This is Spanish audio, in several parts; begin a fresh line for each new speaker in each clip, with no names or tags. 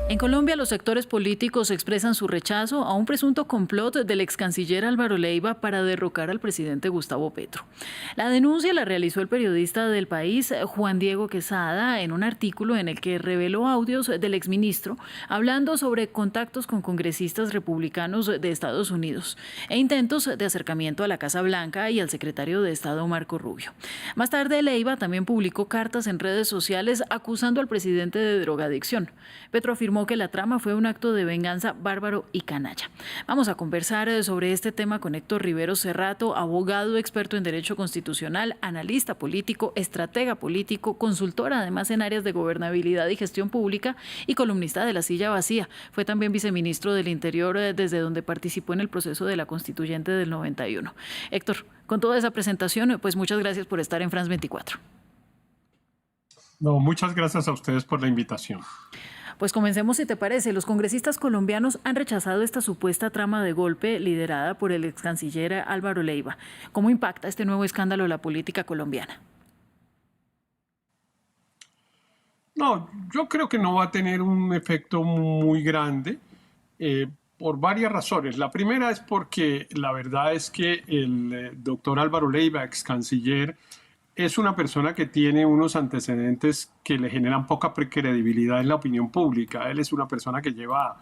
En Colombia, los sectores políticos expresan su rechazo a un presunto complot del ex canciller Álvaro Leiva para derrocar al presidente Gustavo Petro. La denuncia la realizó el periodista del País, Juan Diego Quesada, en un artículo en el que reveló audios del exministro hablando sobre contactos con congresistas republicanos de Estados Unidos e intentos de acercamiento a la Casa Blanca y al secretario de Estado Marco Rubio. Más tarde, Leiva también publicó cartas en redes sociales acusando al presidente de drogadicción. Petro afirmó que la trama fue un acto de venganza bárbaro y canalla. Vamos a conversar sobre este tema con Héctor Riveros Cerrato, abogado experto en Derecho Constitucional, analista político, estratega político, consultor además en áreas de gobernabilidad y gestión pública y columnista de La Silla Vacía. Fue también viceministro del Interior desde donde participó en el proceso de la Constituyente del 91. Héctor, con toda esa presentación, pues muchas gracias por estar en France 24.
No, muchas gracias a ustedes por la invitación.
Pues comencemos, si te parece. Los congresistas colombianos han rechazado esta supuesta trama de golpe liderada por el ex canciller Álvaro Leiva. ¿Cómo impacta este nuevo escándalo la política colombiana?
No, yo creo que no va a tener un efecto muy grande por varias razones. La primera es porque la verdad es que el doctor Álvaro Leiva, ex canciller, es una persona que tiene unos antecedentes que le generan poca credibilidad en la opinión pública. Él es una persona que lleva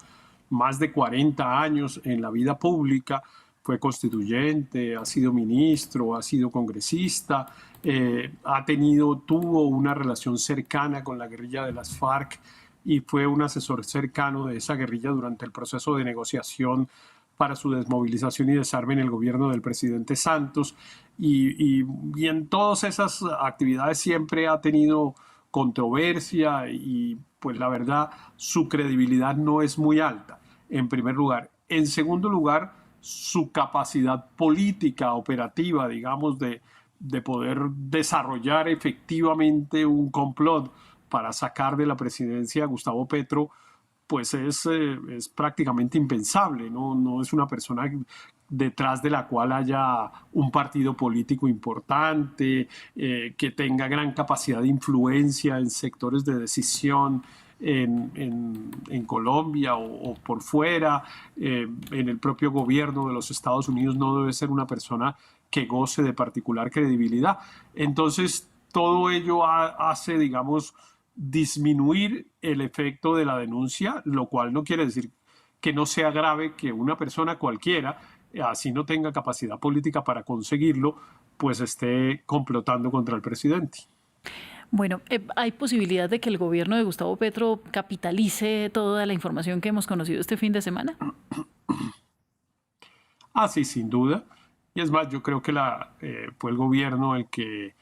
más de 40 años en la vida pública, fue constituyente, ha sido ministro, ha sido congresista, tuvo una relación cercana con la guerrilla de las FARC y fue un asesor cercano de esa guerrilla durante el proceso de negociación para su desmovilización y desarme en el gobierno del presidente Santos. Y en todas esas actividades siempre ha tenido controversia y pues la verdad su credibilidad no es muy alta, en primer lugar. En segundo lugar, su capacidad política, operativa, digamos, de poder desarrollar efectivamente un complot para sacar de la presidencia a Gustavo Petro, pues es prácticamente impensable, ¿no? No es una persona detrás de la cual haya un partido político importante, que tenga gran capacidad de influencia en sectores de decisión en Colombia o por fuera, en el propio gobierno de los Estados Unidos. No debe ser una persona que goce de particular credibilidad. Entonces, todo ello hace, digamos, disminuir el efecto de la denuncia, lo cual no quiere decir que no sea grave que una persona cualquiera, así no tenga capacidad política para conseguirlo, pues esté complotando contra el presidente.
Bueno, ¿hay posibilidad de que el gobierno de Gustavo Petro capitalice toda la información que hemos conocido este fin de semana?
Sí, sin duda. Y es más, yo creo que fue el gobierno el que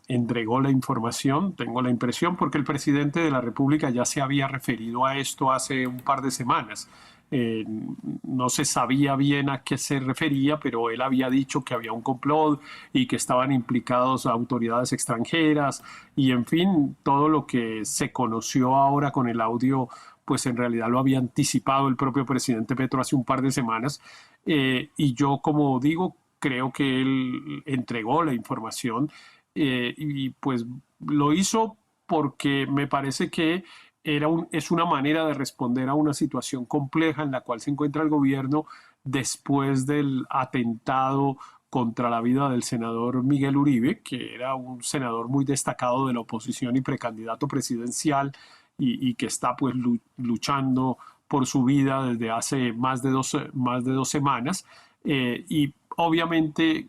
entregó la información, tengo la impresión, porque el presidente de la República ya se había referido a esto hace un par de semanas. No se sabía bien a qué se refería, pero él había dicho que había un complot y que estaban implicados autoridades extranjeras y, en fin, todo lo que se conoció ahora con el audio, pues en realidad lo había anticipado el propio presidente Petro hace un par de semanas. Y yo, como digo, creo que él entregó la información y pues lo hizo porque me parece que es una manera de responder a una situación compleja en la cual se encuentra el gobierno después del atentado contra la vida del senador Miguel Uribe, que era un senador muy destacado de la oposición y precandidato presidencial y que está pues luchando por su vida desde hace más de dos semanas. Y obviamente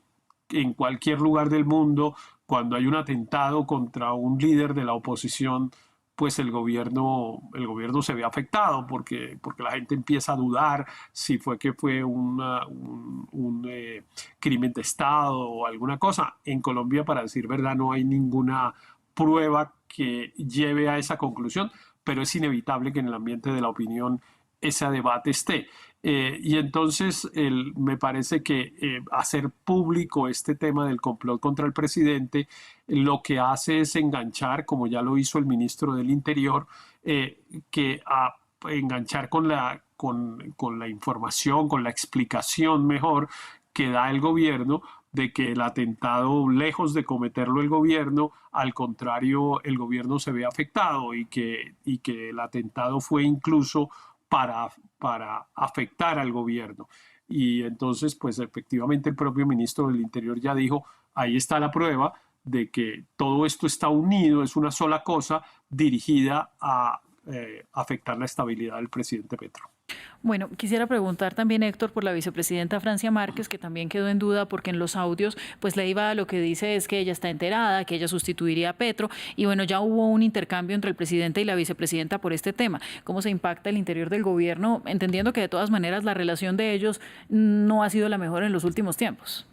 en cualquier lugar del mundo, cuando hay un atentado contra un líder de la oposición, pues el gobierno se ve afectado porque la gente empieza a dudar si fue un crimen de Estado o alguna cosa. En Colombia, para decir verdad, no hay ninguna prueba que lleve a esa conclusión, pero es inevitable que en el ambiente de la opinión ese debate esté. Y entonces me parece que hacer público este tema del complot contra el presidente lo que hace es enganchar, como ya lo hizo el ministro del Interior, enganchar con la información, con la explicación mejor que da el gobierno de que el atentado, lejos de cometerlo el gobierno, al contrario, el gobierno se ve afectado y que el atentado fue incluso para afectar al gobierno. Y entonces, pues efectivamente el propio ministro del Interior ya dijo, ahí está la prueba de que todo esto está unido, es una sola cosa dirigida a afectar la estabilidad del presidente Petro.
Bueno, quisiera preguntar también, Héctor, por la vicepresidenta Francia Márquez, que también quedó en duda porque en los audios, pues Leiva lo que dice es que ella está enterada, que ella sustituiría a Petro, y bueno, ya hubo un intercambio entre el presidente y la vicepresidenta por este tema. ¿Cómo se impacta el interior del gobierno? Entendiendo que de todas maneras la relación de ellos no ha sido la mejor en los últimos tiempos.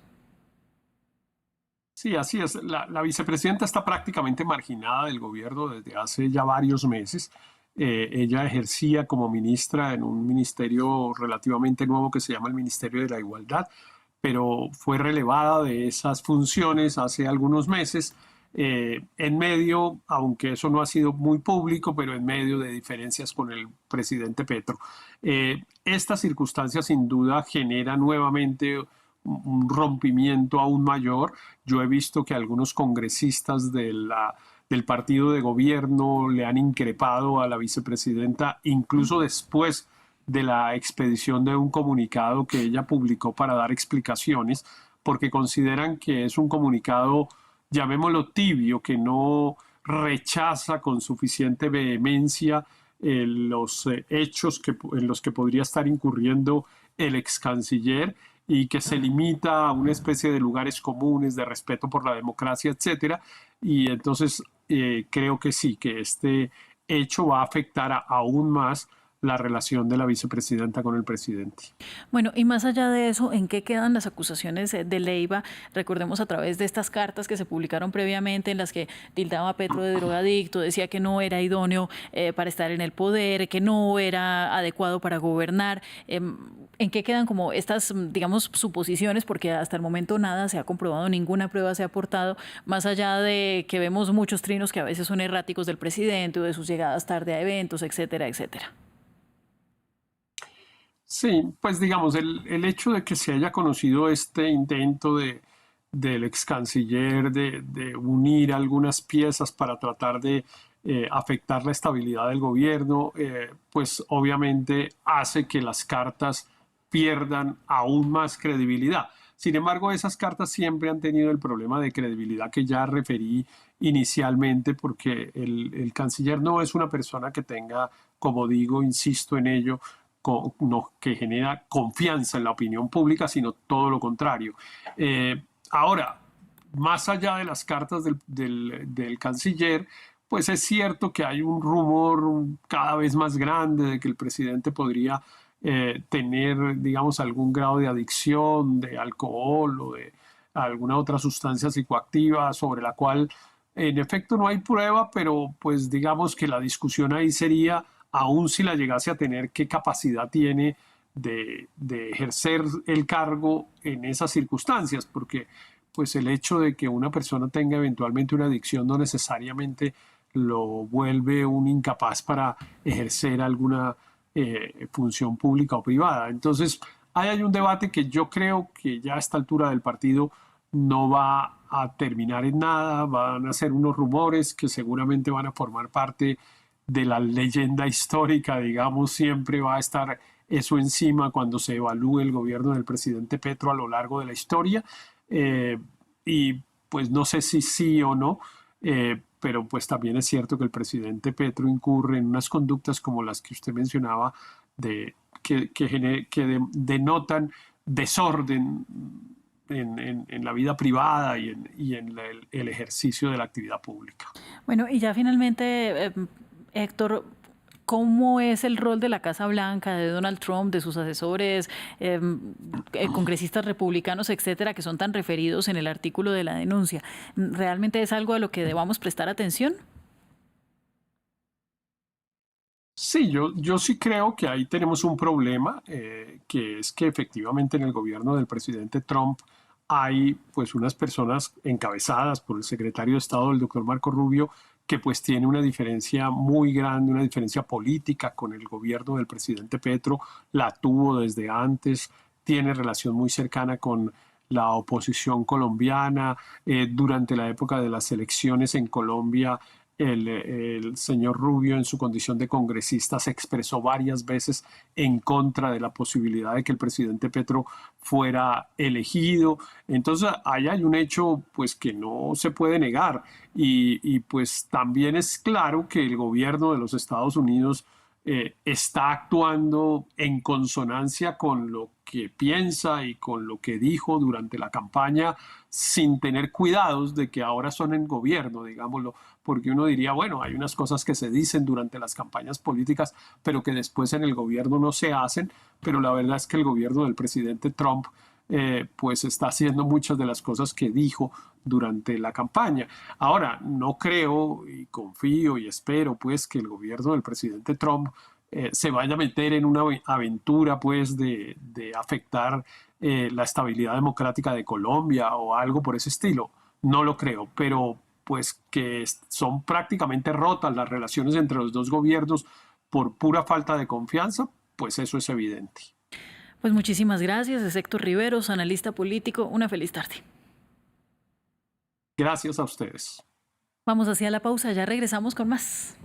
Sí, así es. La vicepresidenta está prácticamente marginada del gobierno desde hace ya varios meses. Ella ejercía como ministra en un ministerio relativamente nuevo que se llama el Ministerio de la Igualdad, pero fue relevada de esas funciones hace algunos meses, en medio, aunque eso no ha sido muy público, pero en medio de diferencias con el presidente Petro. Esta circunstancia sin duda genera nuevamente un rompimiento aún mayor. Yo he visto que algunos congresistas del partido de gobierno le han increpado a la vicepresidenta, incluso después de la expedición de un comunicado que ella publicó para dar explicaciones, porque consideran que es un comunicado, llamémoslo tibio, que no rechaza con suficiente vehemencia los hechos en los que podría estar incurriendo el ex canciller y que se limita a una especie de lugares comunes, de respeto por la democracia, etcétera. Y entonces creo que sí, que este hecho va a afectar aún más la relación de la vicepresidenta con el presidente.
Bueno, y más allá de eso, ¿en qué quedan las acusaciones de Leiva? Recordemos a través de estas cartas que se publicaron previamente en las que tildaba a Petro de drogadicto, decía que no era idóneo para estar en el poder, que no era adecuado para gobernar. ¿En qué quedan como estas, digamos, suposiciones? Porque hasta el momento nada se ha comprobado, ninguna prueba se ha aportado, más allá de que vemos muchos trinos que a veces son erráticos del presidente o de sus llegadas tarde a eventos, etcétera, etcétera.
Sí, pues digamos, el hecho de que se haya conocido este intento del ex canciller de unir algunas piezas para tratar de afectar la estabilidad del gobierno, pues obviamente hace que las cartas pierdan aún más credibilidad. Sin embargo, esas cartas siempre han tenido el problema de credibilidad que ya referí inicialmente, porque el canciller no es una persona que tenga, como digo, insisto en ello, no, que genera confianza en la opinión pública, sino todo lo contrario. Ahora, más allá de las cartas del canciller, pues es cierto que hay un rumor cada vez más grande de que el presidente podría tener, digamos, algún grado de adicción de alcohol o de alguna otra sustancia psicoactiva sobre la cual en efecto no hay prueba, pero pues digamos que la discusión ahí sería, aún si la llegase a tener, qué capacidad tiene de ejercer el cargo en esas circunstancias, porque pues el hecho de que una persona tenga eventualmente una adicción no necesariamente lo vuelve un incapaz para ejercer alguna función pública o privada. Entonces, ahí hay un debate que yo creo que ya a esta altura del partido no va a terminar en nada, van a ser unos rumores que seguramente van a formar parte de la leyenda histórica, digamos, siempre va a estar eso encima cuando se evalúe el gobierno del presidente Petro a lo largo de la historia. Y pues no sé si sí o no, pero pues también es cierto que el presidente Petro incurre en unas conductas como las que usted mencionaba, que denotan desorden en la vida privada y en el ejercicio de la actividad pública.
Bueno, y ya finalmente, Héctor, ¿cómo es el rol de la Casa Blanca, de Donald Trump, de sus asesores, congresistas republicanos, etcétera, que son tan referidos en el artículo de la denuncia? ¿Realmente es algo a lo que debamos prestar atención?
Sí, yo sí creo que ahí tenemos un problema, que es que efectivamente en el gobierno del presidente Trump hay pues unas personas encabezadas por el secretario de Estado, el doctor Marco Rubio, que pues tiene una diferencia muy grande, una diferencia política con el gobierno del presidente Petro, la tuvo desde antes, tiene relación muy cercana con la oposición colombiana. Durante la época de las elecciones en Colombia, el señor Rubio, en su condición de congresista, se expresó varias veces en contra de la posibilidad de que el presidente Petro fuera elegido. Entonces, ahí hay un hecho pues que no se puede negar. Pues también es claro que el gobierno de los Estados Unidos está actuando en consonancia con lo que piensa y con lo que dijo durante la campaña, sin tener cuidados de que ahora son en gobierno, digámoslo, porque uno diría, bueno, hay unas cosas que se dicen durante las campañas políticas, pero que después en el gobierno no se hacen, pero la verdad es que el gobierno del presidente Trump pues está haciendo muchas de las cosas que dijo durante la campaña. Ahora, no creo y confío y espero pues que el gobierno del presidente Trump se vaya a meter en una aventura pues de afectar la estabilidad democrática de Colombia o algo por ese estilo. No lo creo, pero pues que son prácticamente rotas las relaciones entre los dos gobiernos por pura falta de confianza, pues eso es evidente.
Pues muchísimas gracias, es Héctor Riveros, analista político. Una feliz tarde.
Gracias a ustedes.
Vamos hacia la pausa, ya regresamos con más.